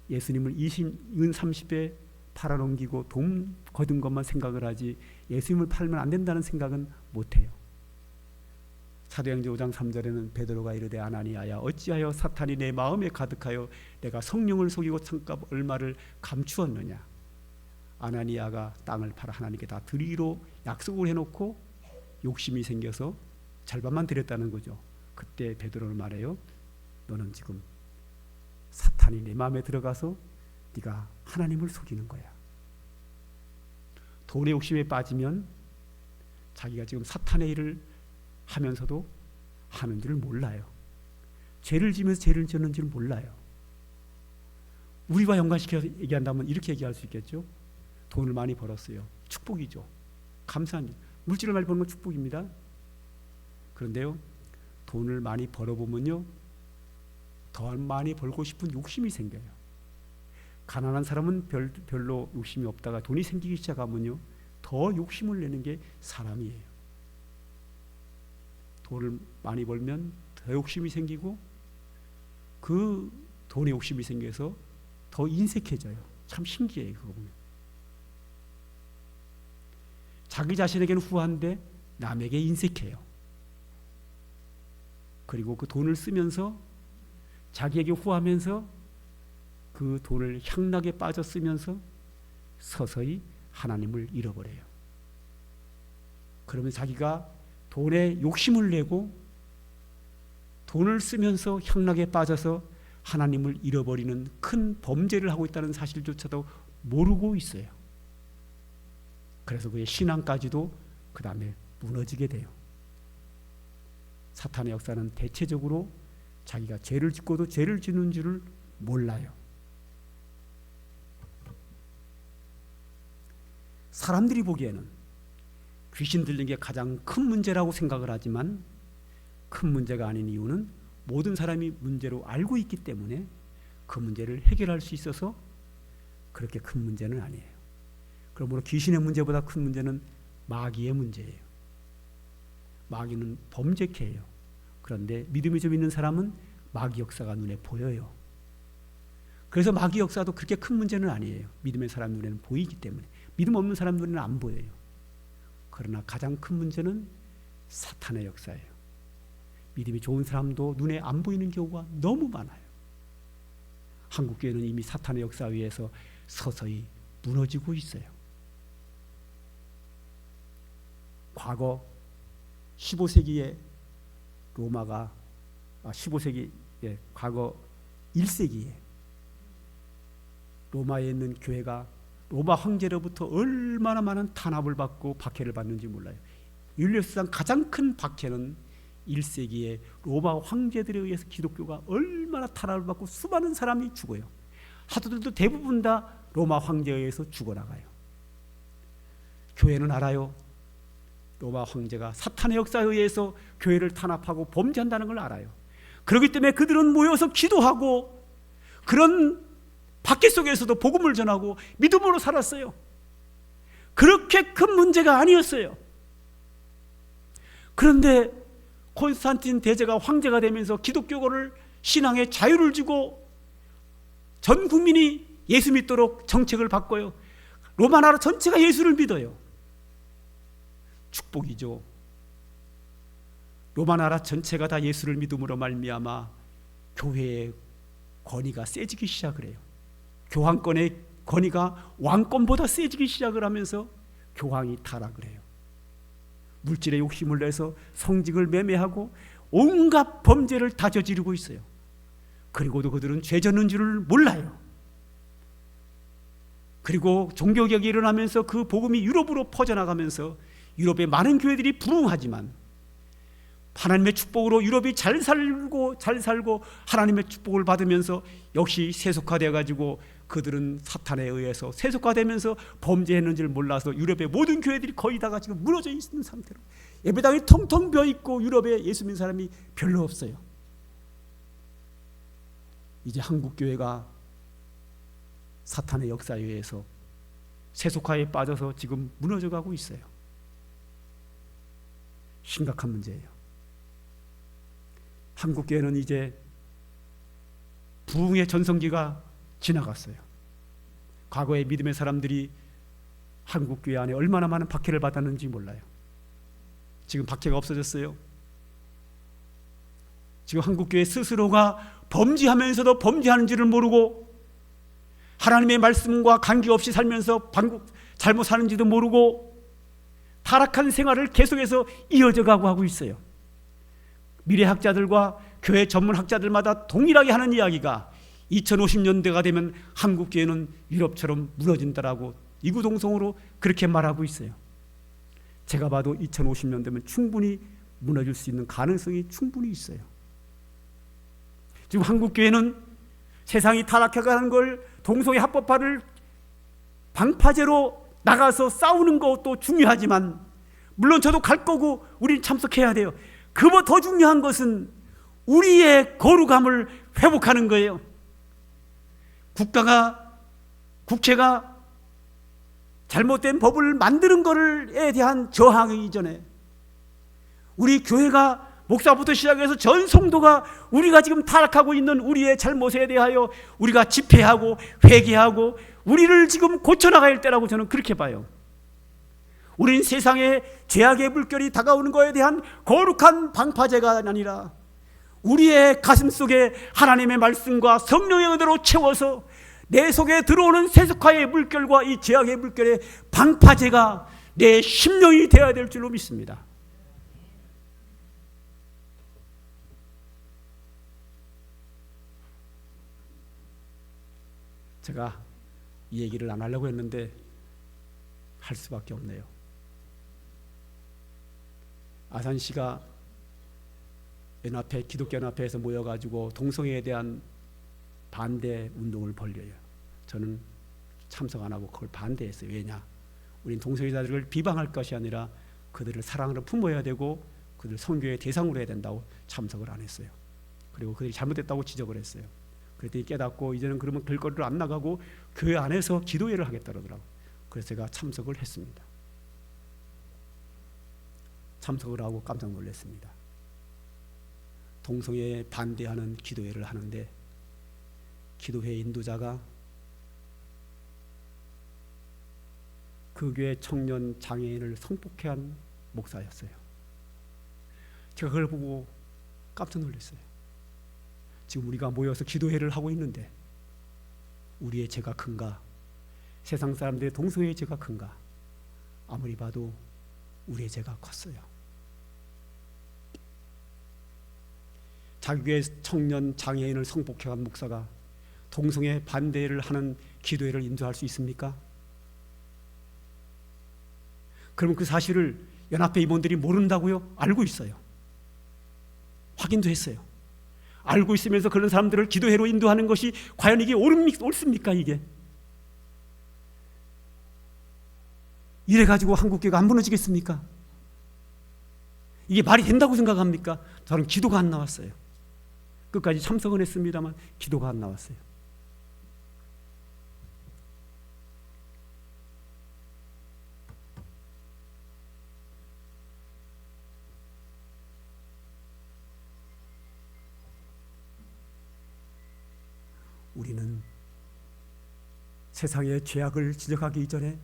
예수님을 30에 팔아넘기고 돈 거둔 것만 생각을 하지 예수님을 팔면 안 된다는 생각은 못해요. 사도행전 5장 3절에는 베드로가 이르되 아나니아야 어찌하여 사탄이 내 마음에 가득하여 내가 성령을 속이고 참값 얼마를 감추었느냐. 아나니아가 땅을 팔아 하나님께 다 드리기로 약속을 해놓고 욕심이 생겨서 절반만 드렸다는 거죠. 그때 베드로는 말해요. 너는 지금 사탄이 내 마음에 들어가서 네가 하나님을 속이는 거야. 돈의 욕심에 빠지면 자기가 지금 사탄의 일을 하면서도 하는 줄을 몰라요. 죄를 지면서 죄를 지는 줄 몰라요. 우리와 연관시켜서 얘기한다면 이렇게 얘기할 수 있겠죠. 돈을 많이 벌었어요. 축복이죠. 감사한 일. 물질을 많이 버는 건 축복입니다. 그런데요, 돈을 많이 벌어보면요, 더 많이 벌고 싶은 욕심이 생겨요. 가난한 사람은 별로 욕심이 없다가 돈이 생기기 시작하면요, 더 욕심을 내는 게 사람이에요. 돈을 많이 벌면 더 욕심이 생기고 그 돈에 욕심이 생겨서 더 인색해져요. 참 신기해요. 그거 보면. 자기 자신에게는 후한데 남에게 인색해요. 그리고 그 돈을 쓰면서 자기에게 후하면서 그 돈을 향락에 빠져 쓰면서 서서히 하나님을 잃어버려요. 그러면 자기가 돈에 욕심을 내고 돈을 쓰면서 향락에 빠져서 하나님을 잃어버리는 큰 범죄를 하고 있다는 사실조차도 모르고 있어요. 그래서 그의 신앙까지도 그 다음에 무너지게 돼요. 사탄의 역사는 대체적으로 자기가 죄를 짓고도 죄를 짓는 줄을 몰라요. 사람들이 보기에는 귀신 들린 게 가장 큰 문제라고 생각을 하지만 큰 문제가 아닌 이유는 모든 사람이 문제로 알고 있기 때문에 그 문제를 해결할 수 있어서 그렇게 큰 문제는 아니에요. 그러므로 귀신의 문제보다 큰 문제는 마귀의 문제예요. 마귀는 범죄케 해요. 그런데 믿음이 좀 있는 사람은 마귀 역사가 눈에 보여요. 그래서 마귀 역사도 그렇게 큰 문제는 아니에요. 믿음의 사람 눈에는 보이기 때문에. 믿음 없는 사람 눈에는 안 보여요. 그러나 가장 큰 문제는 사탄의 역사예요. 믿음이 좋은 사람도 눈에 안 보이는 경우가 너무 많아요. 한국교회는 이미 사탄의 역사 위에서 서서히 무너지고 있어요. 과거 15세기에 로마가 15세기 과거 1세기에 로마에 있는 교회가 로마 황제로부터 얼마나 많은 탄압을 받고 박해를 받는지 몰라요. 인류사상 가장 큰 박해는 1세기에 로마 황제들에 의해서 기독교가 얼마나 탄압을 받고 수많은 사람이 죽어요. 사도들도 대부분 다 로마 황제에 의해서 죽어나가요. 교회는 알아요. 로마 황제가 사탄의 역사에 의해서 교회를 탄압하고 범죄한다는 걸 알아요. 그렇기 때문에 그들은 모여서 기도하고 그런 박해 속에서도 복음을 전하고 믿음으로 살았어요. 그렇게 큰 문제가 아니었어요. 그런데 콘스탄틴 대제가 황제가 되면서 기독교를 신앙의 자유를 주고 전 국민이 예수 믿도록 정책을 바꿔요. 로마 나라 전체가 예수를 믿어요. 축복이죠. 로마 나라 전체가 다 예수를 믿음으로 말미암아 교회의 권위가 세지기 시작을 해요. 교황권의 권위가 왕권보다 세지기 시작을 하면서 교황이 타락을 해요. 물질의 욕심을 내서 성직을 매매하고 온갖 범죄를 다 저지르고 있어요. 그리고도 그들은 죄 졌는 줄을 몰라요. 그리고 종교개혁이 일어나면서 그 복음이 유럽으로 퍼져나가면서 유럽의 많은 교회들이 부흥하지만 하나님의 축복으로 유럽이 잘 살고 하나님의 축복을 받으면서 역시 세속화되어 가지고 그들은 사탄에 의해서 세속화되면서 범죄했는지를 몰라서 유럽의 모든 교회들이 거의 다가 지금 무너져 있는 상태로 예배당이 텅텅 비어 있고 유럽에 예수 믿는 사람이 별로 없어요. 이제 한국 교회가 사탄의 역사에 의해서 세속화에 빠져서 지금 무너져 가고 있어요. 심각한 문제예요. 한국 교회는 이제 부흥의 전성기가 지나갔어요. 과거에 믿음의 사람들이 한국 교회 안에 얼마나 많은 박해를 받았는지 몰라요. 지금 박해가 없어졌어요. 지금 한국 교회 스스로가 범죄하면서도 범죄하는지를 모르고 하나님의 말씀과 관계없이 살면서 잘못 사는지도 모르고 타락한 생활을 계속해서 이어져 가고 하고 있어요. 미래학자들과 교회 전문학자들마다 동일하게 하는 이야기가 2050년대가 되면 한국교회는 유럽처럼 무너진다라고 이구동성으로 그렇게 말하고 있어요. 제가 봐도 2050년대면 충분히 무너질 수 있는 가능성이 충분히 있어요. 지금 한국교회는 세상이 타락해가는 걸 동성애 합법화를 방파제로 나가서 싸우는 것도 중요하지만 물론 저도 갈 거고 우리는 참석해야 돼요. 그보다 더 중요한 것은 우리의 거룩함을 회복하는 거예요. 국회가 잘못된 법을 만드는 것에 대한 저항이 이전에 우리 교회가 목사부터 시작해서 전 성도가 우리가 지금 타락하고 있는 우리의 잘못에 대하여 우리가 집회하고 회개하고 우리를 지금 고쳐나갈 때라고 저는 그렇게 봐요. 우린 세상에 죄악의 물결이 다가오는 것에 대한 거룩한 방파제가 아니라 우리의 가슴 속에 하나님의 말씀과 성령의 은혜로 채워서 내 속에 들어오는 세속화의 물결과 이 죄악의 물결의 방파제가 내 심령이 되어야 될 줄로 믿습니다. 제가 이 얘기를 안 하려고 했는데 할 수밖에 없네요. 아산시가 연합회, 기독교 연합회에서 모여가지고 동성애에 대한 반대 운동을 벌려요. 저는 참석 안 하고 그걸 반대했어요. 왜냐? 우린 동성애자들을 비방할 것이 아니라 그들을 사랑으로 품어야 되고 그들 선교의 대상으로 해야 된다고 참석을 안 했어요. 그리고 그들이 잘못했다고 지적을 했어요. 그랬더니 깨닫고 이제는 그러면 길거리로 안 나가고 교회 안에서 기도회를 하겠다 그러더라고요. 그래서 제가 참석을 했습니다. 참석을 하고 깜짝 놀랐습니다. 동성애에 반대하는 기도회를 하는데 기도회 인도자가 그 교회 청년 장애인을 성폭행한 목사였어요. 제가 그걸 보고 깜짝 놀랐어요. 지금 우리가 모여서 기도회를 하고 있는데 우리의 죄가 큰가? 세상 사람들의 동성애의 죄가 큰가? 아무리 봐도 우리의 죄가 컸어요. 자기 교회 청년 장애인을 성폭행한 목사가 동성애 반대를 하는 기도회를 인도할 수 있습니까? 그러면 그 사실을 연합회 임원들이 모른다고요? 알고 있어요. 확인도 했어요. 알고 있으면서 그런 사람들을 기도회로 인도하는 것이 과연 이게 옳습니까? 이게 이래가지고 한국교회가 안 무너지겠습니까? 이게 말이 된다고 생각합니까? 저는 기도가 안 나왔어요. 끝까지 참석은 했습니다만 기도가 안 나왔어요. 우리는 세상의 죄악을 지적하기 이전에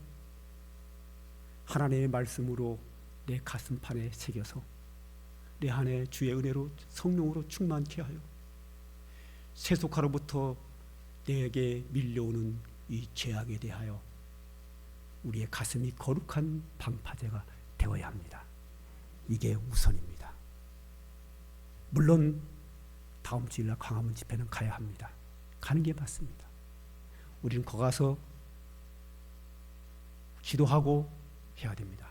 하나님의 말씀으로 내 가슴판에 새겨서 내 안에 주의 은혜로 성령으로 충만케 하여 세속화로부터 내게 밀려오는 이 죄악에 대하여 우리의 가슴이 거룩한 방파제가 되어야 합니다. 이게 우선입니다. 물론 다음 주일날 광화문 집회는 가야 합니다. 가는 게 맞습니다. 우리는 거기 가서 기도하고 해야 됩니다.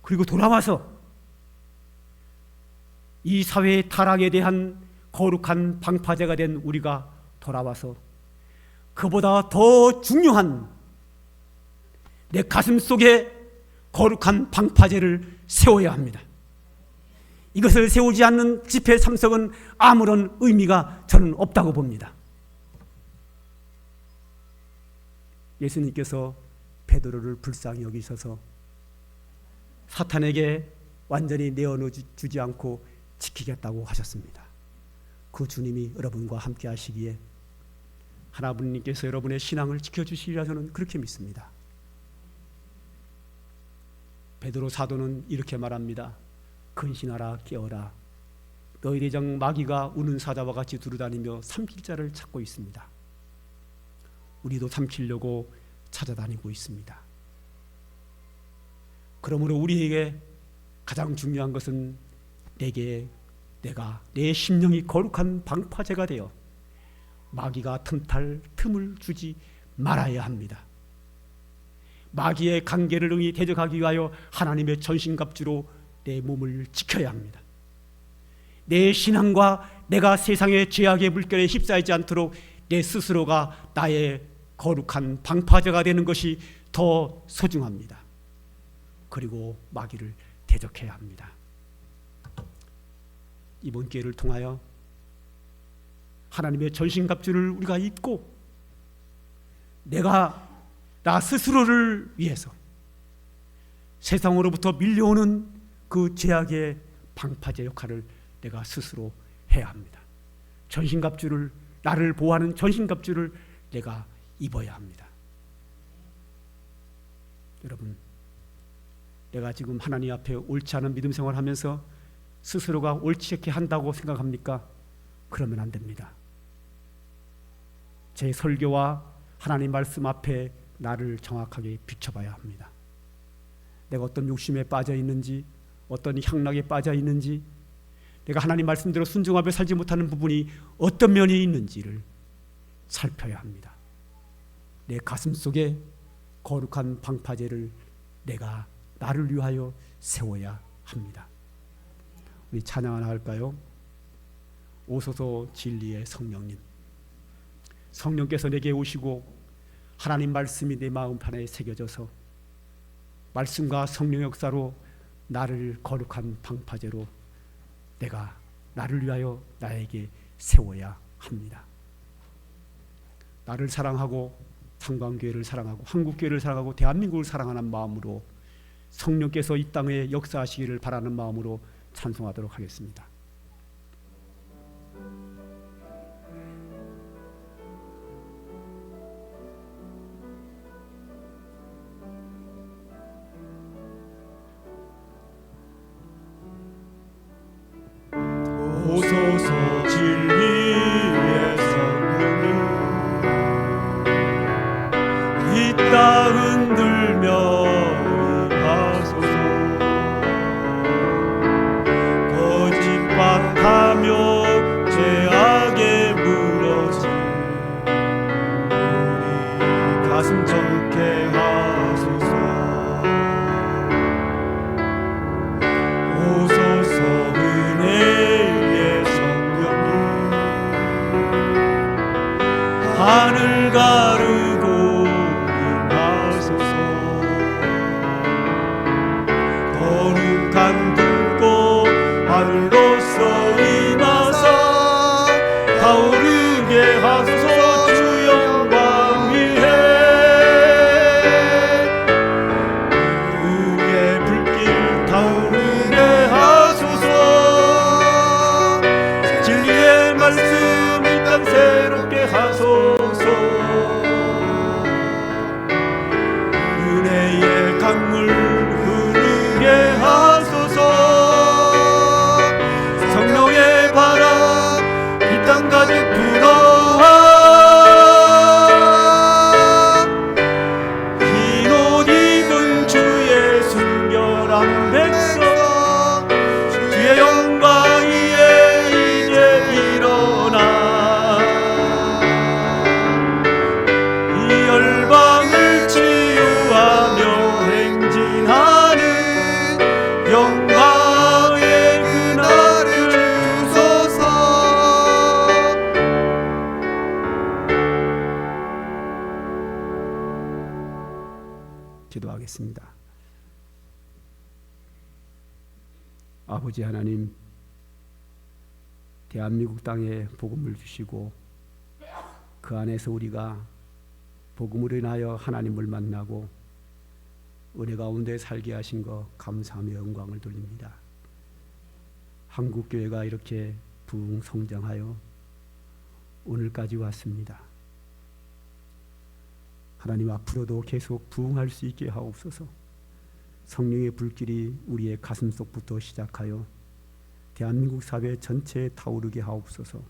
그리고 돌아와서 이 사회의 타락에 대한 거룩한 방파제가 된 우리가 돌아와서 그보다 더 중요한 내 가슴 속에 거룩한 방파제를 세워야 합니다. 이것을 세우지 않는 집회 참석은 아무런 의미가 저는 없다고 봅니다. 예수님께서 베드로를 불쌍히 여기셔서 사탄에게 완전히 내어주지 않고 지키겠다고 하셨습니다. 그 주님이 여러분과 함께 하시기에 하나님께서 여러분의 신앙을 지켜주시리라 저는 그렇게 믿습니다. 베드로 사도는 이렇게 말합니다. 근신하라 깨어라. 너희 대장 마귀가 우는 사자와 같이 두루다니며 삼킬 자를 찾고 있습니다. 우리도 삼키려고 찾아다니고 있습니다. 그러므로 우리에게 가장 중요한 것은 내가 내 심령이 거룩한 방파제가 되어 마귀가 틈탈 틈을 주지 말아야 합니다. 마귀의 관계를 응히 대적하기 위하여 하나님의 전신갑주로 내 몸을 지켜야 합니다. 내 신앙과 내가 세상의 죄악의 물결에 휩싸이지 않도록 내 스스로가 나의 거룩한 방파제가 되는 것이 더 소중합니다. 그리고 마귀를 대적해야 합니다. 이번 기회를 통하여 하나님의 전신갑주를 우리가 입고 내가 나 스스로를 위해서 세상으로부터 밀려오는 그 죄악의 방파제 역할을 내가 스스로 해야 합니다. 전신갑주를, 나를 보호하는 전신갑주를 내가 입어야 합니다. 여러분, 내가 지금 하나님 앞에 옳지 않은 믿음 생활을 하면서 스스로가 옳지 않게 한다고 생각합니까? 그러면 안 됩니다. 제 설교와 하나님 말씀 앞에 나를 정확하게 비춰봐야 합니다. 내가 어떤 욕심에 빠져 있는지, 어떤 향락에 빠져 있는지, 내가 하나님 말씀대로 순종하며 살지 못하는 부분이 어떤 면이 있는지를 살펴야 합니다. 내 가슴 속에 거룩한 방파제를 내가 나를 위하여 세워야 합니다. 우리 찬양 하나 할까요? 오소서 진리의 성령님, 성령께서 내게 오시고 하나님 말씀이 내 마음판에 새겨져서 말씀과 성령 역사로 나를 거룩한 방파제로 내가 나를 위하여 나에게 세워야 합니다. 나를 사랑하고 창광교회를 사랑하고 한국교회를 사랑하고 대한민국을 사랑하는 마음으로 성령께서 이 땅에 역사하시기를 바라는 마음으로 찬송하도록 하겠습니다. 오소서 진리의 성령님 이 땅 흔들며 임하소서 거짓말하며 죄악에 무너진 우리 가슴 적게 하소서 오소서 은혜의 성령님 하늘 가르고 임하소서 거룩한 불꽃 하늘로서 임하사 타오르게 하소서 주 영광 위에 우리의 불길 타오르게 하소서 진리의 말씀 이 땅 새롭게 하소서 은혜의 강물 흐르게 하소서 성령의 바람 이 땅 가득 불어와 흰 옷 입은 주의 순결한 백성 주의 영광 위에 이제 일어나 이 열방을 치유하며 행진하는 영광의 그날을 주소서. 기도하겠습니다. 아버지 하나님, 대한민국 땅에 복음을 주시고 그 안에서 우리가 복음으로 인하여 하나님을 만나고 은혜 가운데 살게 하신 것 감사하며 영광을 돌립니다. 한국교회가 이렇게 부흥 성장하여 오늘까지 왔습니다. 하나님 앞으로도 계속 부흥할 수 있게 하옵소서. 성령의 불길이 우리의 가슴속부터 시작하여 대한민국 사회 전체에 타오르게 하옵소서.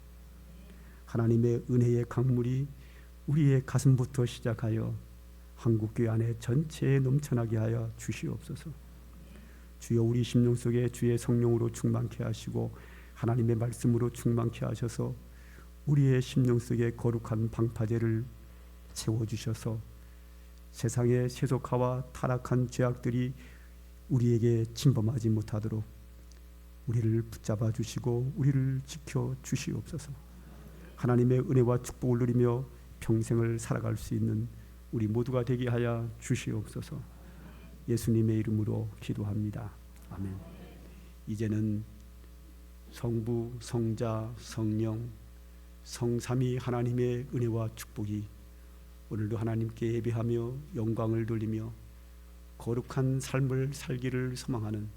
하나님의 은혜의 강물이 우리의 가슴부터 시작하여 한국교회 안에 전체에 넘쳐나게 하여 주시옵소서. 주여 우리 심령 속에 주의 성령으로 충만케 하시고 하나님의 말씀으로 충만케 하셔서 우리의 심령 속에 거룩한 방파제를 채워주셔서 세상의 세속화와 타락한 죄악들이 우리에게 침범하지 못하도록 우리를 붙잡아 주시고 우리를 지켜 주시옵소서. 하나님의 은혜와 축복을 누리며 평생을 살아갈 수 있는 우리 모두가 되게 하여 주시옵소서. 예수님의 이름으로 기도합니다. 아멘. 이제는 성부, 성자, 성령, 성삼위 하나님의 은혜와 축복이 오늘도 하나님께 예배하며 영광을 돌리며 거룩한 삶을 살기를 소망하는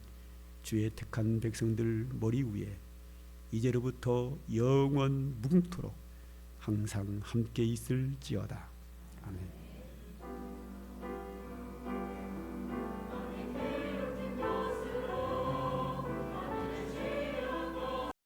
주의 택한 백성들 머리 위에 이제로부터 영원 무궁토록 항상 함께 있을지어다. 아멘.